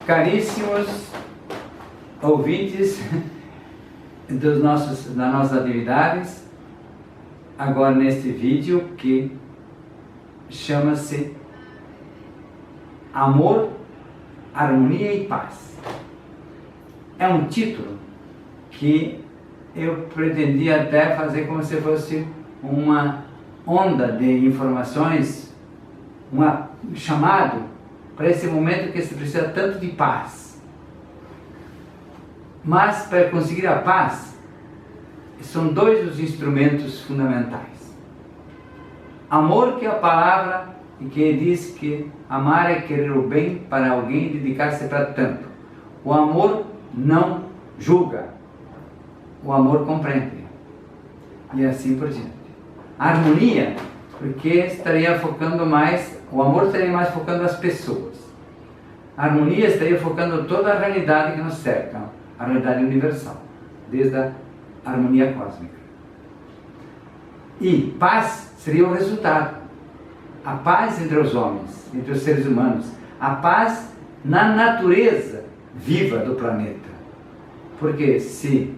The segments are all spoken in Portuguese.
Caríssimos ouvintes das nossas atividades, agora neste vídeo que chama-se Amor, Harmonia e Paz. É um título que eu pretendia até fazer como se fosse uma onda de informações, um chamado para esse momento que se precisa tanto de paz. Mas para conseguir a paz, são dois os instrumentos fundamentais. Amor, que é a palavra e que diz que amar é querer o bem para alguém e dedicar-se para tanto. O amor não julga, o amor compreende. E assim por diante. A harmonia, porque estaria focando mais, o amor estaria mais focando as pessoas. A harmonia estaria focando toda a realidade que nos cerca, a realidade universal, desde a harmonia cósmica. E paz seria o resultado. A paz entre os homens, entre os seres humanos. A paz na natureza viva do planeta. Porque se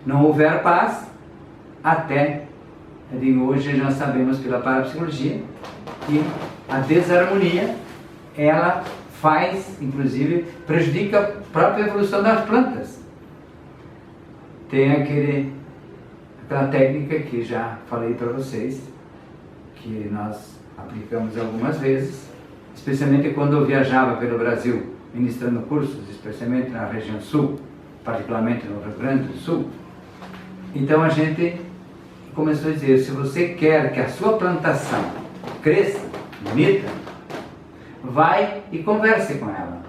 não houver paz, até, hoje já sabemos pela parapsicologia, que a desarmonia, ela faz, inclusive, prejudica a própria evolução das plantas. Tem aquela técnica que já falei para vocês, que nós aplicamos algumas vezes, especialmente quando eu viajava pelo Brasil, ministrando cursos, especialmente na região sul, particularmente no Rio Grande do Sul. Então a gente começou a dizer, se você quer que a sua plantação cresça, bonita, vai e converse com ela.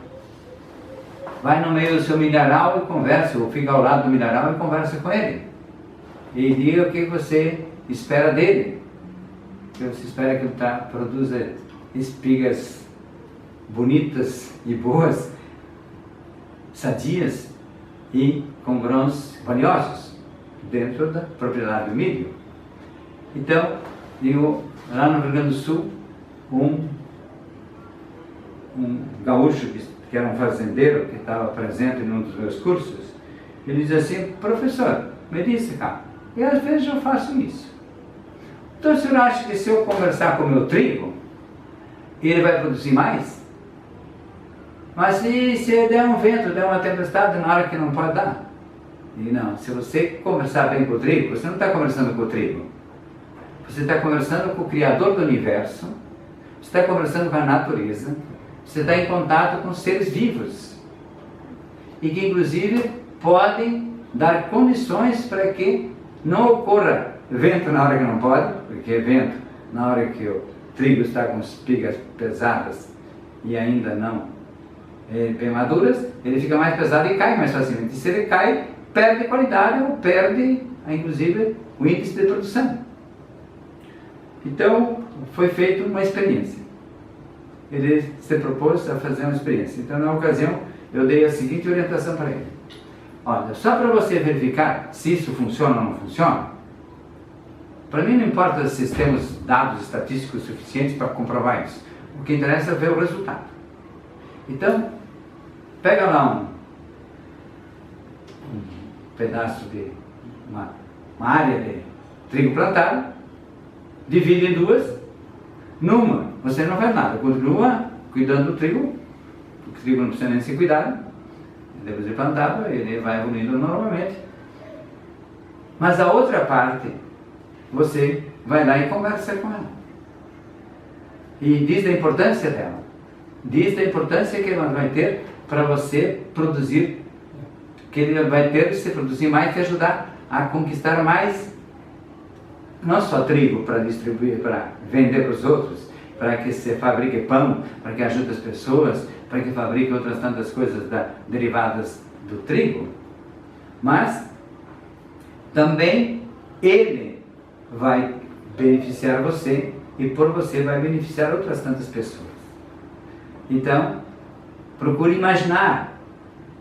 Vai no meio do seu milharal e converse, ou fica ao lado do milharal e converse com ele. E diga o que você espera dele. Que você espera que ele produza espigas bonitas e boas, sadias e com grãos valiosos dentro da propriedade do milho. Então, digo, lá no Rio Grande do Sul, um gaúcho que era um fazendeiro que estava presente em um dos meus cursos, ele diz assim, professor, me disse cá, e às vezes eu faço isso. Então o senhor acha que se eu conversar com o meu trigo, ele vai produzir mais? Mas se der um vento, der uma tempestade na hora que não pode dar? E não, se você conversar bem com o trigo, você não está conversando com o trigo. Você está conversando com o Criador do Universo, você está conversando com a natureza, você está em contato com seres vivos. E que inclusive podem dar condições para que não ocorra vento na hora que não pode, porque vento na hora que o trigo está com espigas pesadas e ainda não bem maduras, ele fica mais pesado e cai mais facilmente. E se ele cai, perde qualidade ou perde, inclusive, o índice de produção. Então, foi feita uma experiência. Ele se propôs a fazer uma experiência. Então, na ocasião, eu dei a seguinte orientação para ele. Olha, só para você verificar se isso funciona ou não funciona, para mim não importa se temos dados estatísticos suficientes para comprovar isso. O que interessa é ver o resultado. Então, pega lá um pedaço de uma área de trigo plantado, divide em duas, numa você não faz nada, continua cuidando do trigo, porque o trigo não precisa nem ser cuidado, depois de plantado, ele vai evoluindo normalmente. Mas a outra parte, você vai lá e conversa com ela. E diz da importância dela. Diz da importância que ela vai ter para você produzir, que ele vai ter se produzir mais, te ajudar a conquistar mais, não só trigo para distribuir, para vender para os outros, para que se fabrique pão, para que ajude as pessoas, para que fabrique outras tantas coisas derivadas do trigo, mas também ele vai beneficiar você e por você vai beneficiar outras tantas pessoas. Então, procure imaginar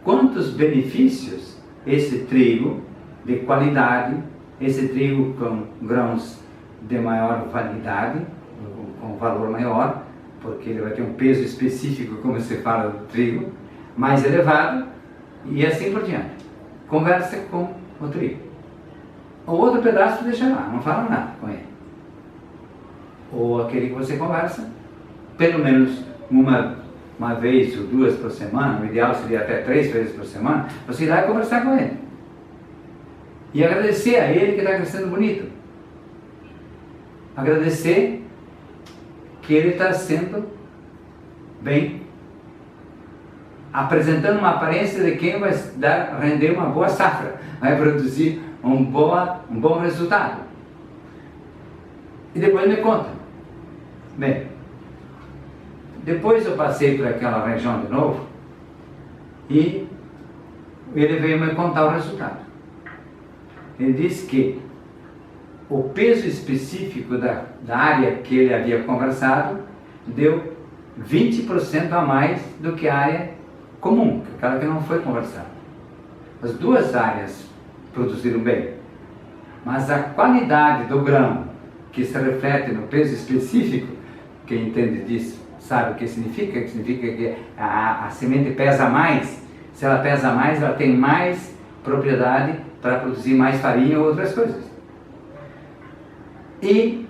quantos benefícios esse trigo de qualidade, esse trigo com grãos de maior validade, com valor maior, porque ele vai ter um peso específico, como se fala do trigo, mais elevado e assim por diante. Conversa com o trigo. O outro pedaço deixa lá, não fala nada com ele. Ou aquele que você conversa, pelo menos uma vez ou duas por semana, o ideal seria até 3 vezes por semana, você ir lá e conversar com ele. E agradecer a ele que está crescendo bonito. Agradecer que ele está sendo bem, apresentando uma aparência de quem vai render uma boa safra, vai produzir um bom resultado. E depois me conta. Bem, depois eu passei por aquela região de novo e ele veio me contar o resultado. Ele disse que o peso específico da área que ele havia conversado deu 20% a mais do que a área comum, aquela que não foi conversada. As duas áreas produziram bem, mas a qualidade do grão que se reflete no peso específico, quem entende disso sabe o que significa que a semente pesa mais. Se ela pesa mais, ela tem mais propriedade para produzir mais farinha ou outras coisas. E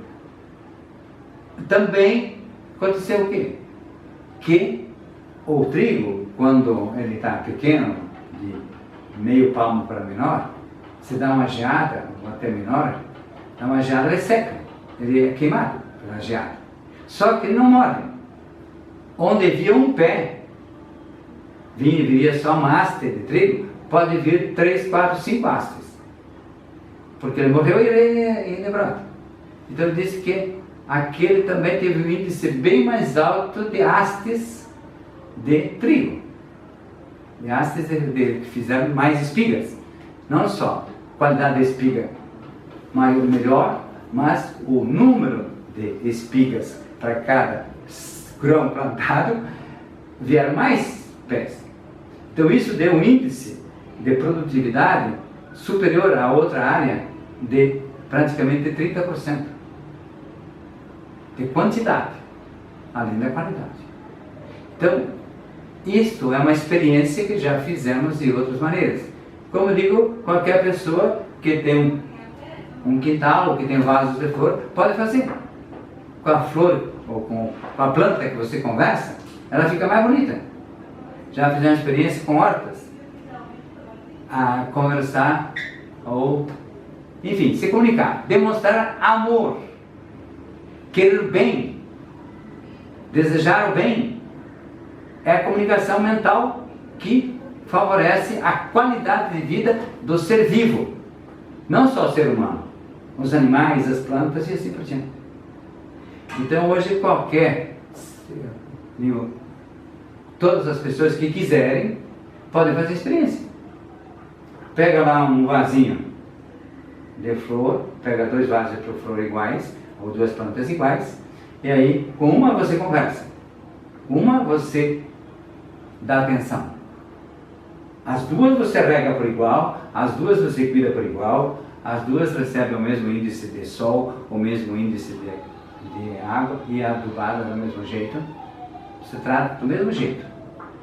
também aconteceu o quê? Que o trigo, quando ele está pequeno, de meio palmo para menor, se dá uma geada, ou até menor, dá uma geada, ele seca, ele é queimado pela geada. Só que ele não morre. Onde havia um pé, viria só uma haste de trigo, pode vir 3, 4, 5 hastes. Porque ele morreu e ele brota. Então ele disse que aquele também teve um índice bem mais alto de hastes de trigo. De hastes que fizeram mais espigas. Não só qualidade da espiga melhor, mas o número de espigas para cada grão plantado vieram mais pés. Então isso deu um índice de produtividade superior a outra área de praticamente 30% de quantidade, além da qualidade. Então, isto é uma experiência que já fizemos de outras maneiras. Como eu digo, qualquer pessoa que tem um quintal ou que tem vasos de flor, pode fazer. Com a flor ou com a planta que você conversa, ela fica mais bonita. Já fizemos experiência com hortas, a conversar ou, enfim, se comunicar, demonstrar amor, querer o bem, desejar o bem, é a comunicação mental que favorece a qualidade de vida do ser vivo, não só o ser humano, os animais, as plantas e assim por diante. Então hoje todas as pessoas que quiserem podem fazer experiência. Pega lá um vasinho de flor, pega 2 vasos de flor iguais, ou 2 plantas iguais, e aí com uma você conversa, uma você dá atenção. As duas você rega por igual, as duas você cuida por igual, as duas recebem o mesmo índice de sol, o mesmo índice de água e adubada do mesmo jeito, você trata do mesmo jeito.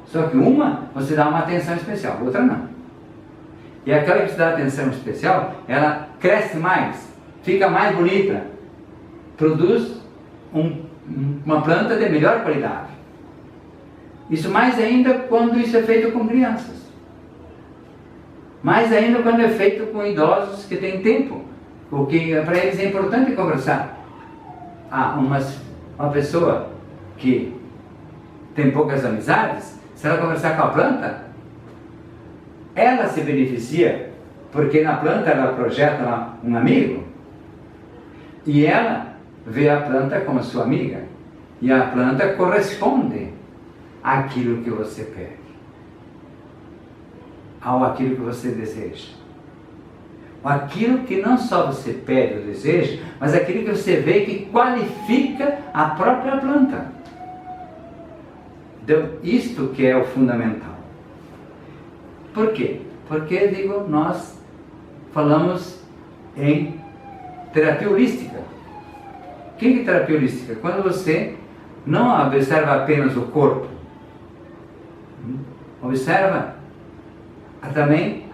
Só que uma você dá uma atenção especial, a outra não. E aquela que você dá atenção especial, ela cresce mais, fica mais bonita, produz uma planta de melhor qualidade. Isso mais ainda quando isso é feito com crianças. Mais ainda quando é feito com idosos que têm tempo, porque para eles é importante conversar. Uma pessoa que tem poucas amizades, se ela conversar com a planta, ela se beneficia, porque na planta ela projeta lá um amigo, e ela vê a planta como sua amiga, e a planta corresponde àquilo que você pede, àquilo que você deseja. Aquilo que não só você pede ou deseja, mas aquilo que você vê que qualifica a própria planta. Então, isto que é o fundamental. Por quê? Porque, digo, nós falamos em terapia holística. O que é terapia holística? Quando você não observa apenas o corpo, Observa também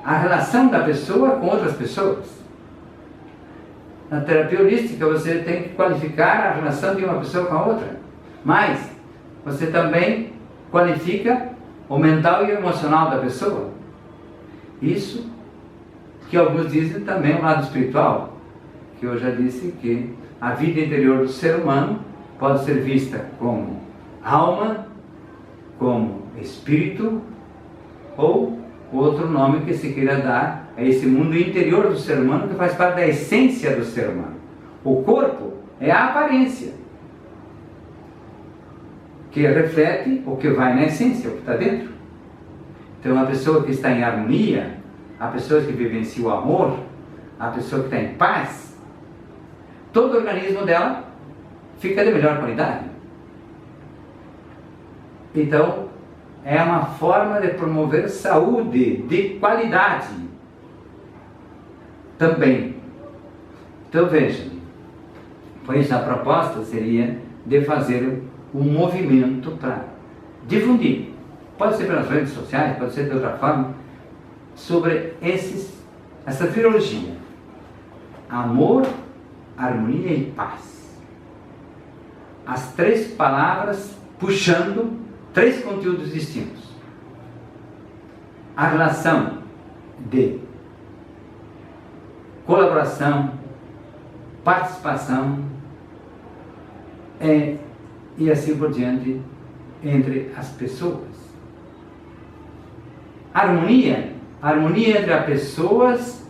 a relação da pessoa com outras pessoas. Na terapia holística você tem que qualificar a relação de uma pessoa com a outra, mas você também qualifica o mental e o emocional da pessoa. Isso que alguns dizem também o lado espiritual, que eu já disse que a vida interior do ser humano pode ser vista como alma, como espírito, ou outro nome que se queira dar a esse mundo interior do ser humano, que faz parte da essência do ser humano. O corpo é a aparência, que reflete o que vai na essência, o que está dentro. Então a pessoa que está em harmonia, a pessoa que vivencia o amor, a pessoa que está em paz, todo o organismo dela fica de melhor qualidade. Então, é uma forma de promover saúde de qualidade também. Então veja, pois a proposta seria de fazer um movimento para difundir, pode ser pelas redes sociais, pode ser de outra forma, sobre essa trilogia: amor, harmonia e paz. As três palavras puxando três conteúdos distintos. A relação de colaboração, participação e assim por diante entre as pessoas. Harmonia entre as pessoas,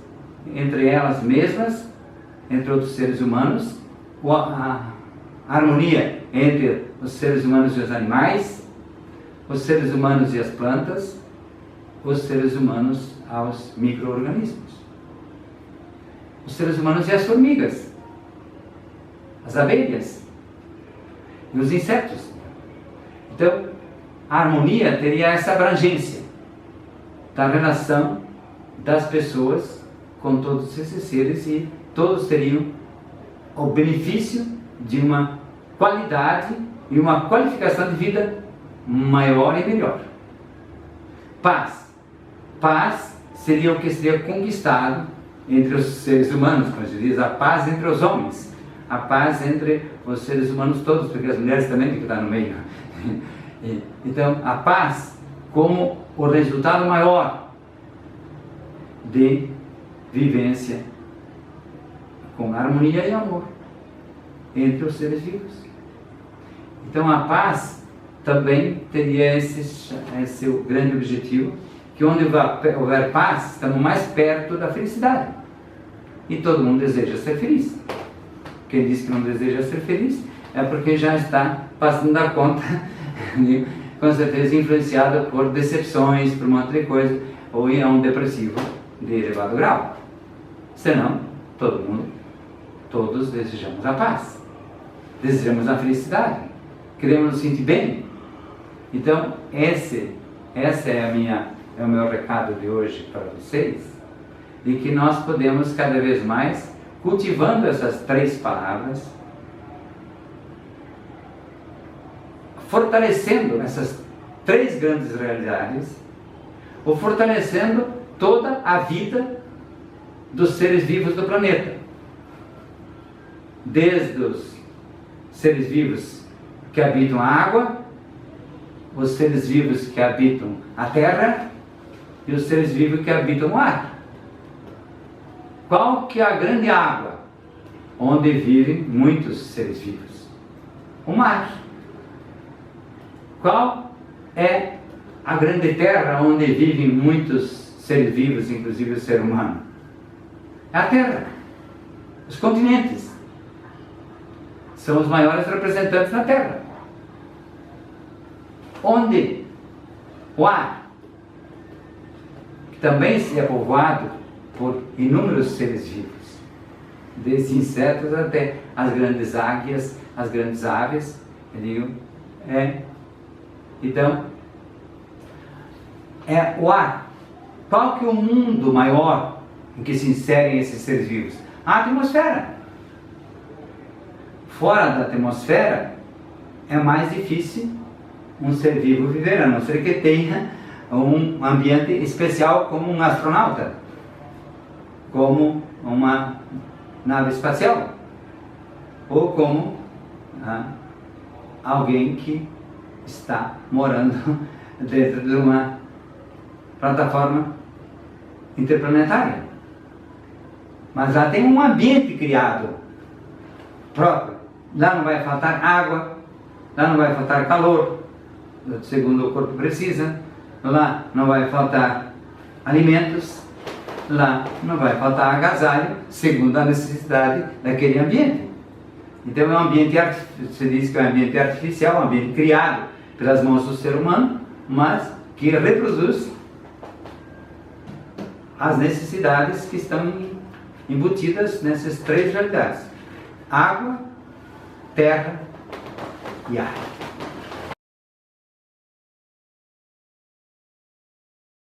entre elas mesmas, entre outros seres humanos, a harmonia entre os seres humanos e os animais, os seres humanos e as plantas, os seres humanos aos micro-organismos, os seres humanos e as formigas, as abelhas e os insetos. Então, a harmonia teria essa abrangência da relação das pessoas com todos esses seres, e todos teriam o benefício de uma qualidade e uma qualificação de vida maior e melhor. Paz seria o que seria conquistado entre os seres humanos, como se diz, a paz entre os homens, a paz entre os seres humanos todos, porque as mulheres também têm que estar no meio. Então, a paz como o resultado maior de vivência com harmonia e amor entre os seres vivos. Então, a paz também teria esse o grande objetivo, que onde houver paz, estamos mais perto da felicidade. E todo mundo deseja ser feliz. Quem diz que não deseja ser feliz é porque já está passando da conta, com certeza influenciado por decepções, por um monte de coisa, ou é um depressivo de elevado grau. Senão, todos desejamos a paz, desejamos a felicidade, queremos nos sentir bem. Então, esse é o meu recado de hoje para vocês, de que nós podemos cada vez mais, cultivando essas três palavras, fortalecendo essas três grandes realidades, ou fortalecendo toda a vida dos seres vivos do planeta, desde os seres vivos que habitam a água, os seres vivos que habitam a terra e os seres vivos que habitam o ar. Qual que é a grande água onde vivem muitos seres vivos? O mar. Qual é a grande terra onde vivem muitos seres vivos, inclusive o ser humano? É a terra. Os continentes são os maiores representantes da terra. Onde o ar, que também é povoado por inúmeros seres vivos, desde insetos até as grandes águias, as grandes aves, então, é o ar. Qual que é o mundo maior em que se inserem esses seres vivos? A atmosfera. Fora da atmosfera é mais difícil um ser vivo viver, a não ser que tenha um ambiente especial como um astronauta, como uma nave espacial, ou como alguém que está morando dentro de uma plataforma interplanetária. Mas lá tem um ambiente criado próprio. Lá não vai faltar água, lá não vai faltar calor, segundo o corpo precisa, lá não vai faltar alimentos, lá não vai faltar agasalho, segundo a necessidade daquele ambiente. Então é um ambiente, se diz que é um ambiente artificial, um ambiente criado pelas mãos do ser humano, mas que reproduz as necessidades que estão embutidas nessas três realidades: água, terra e ar.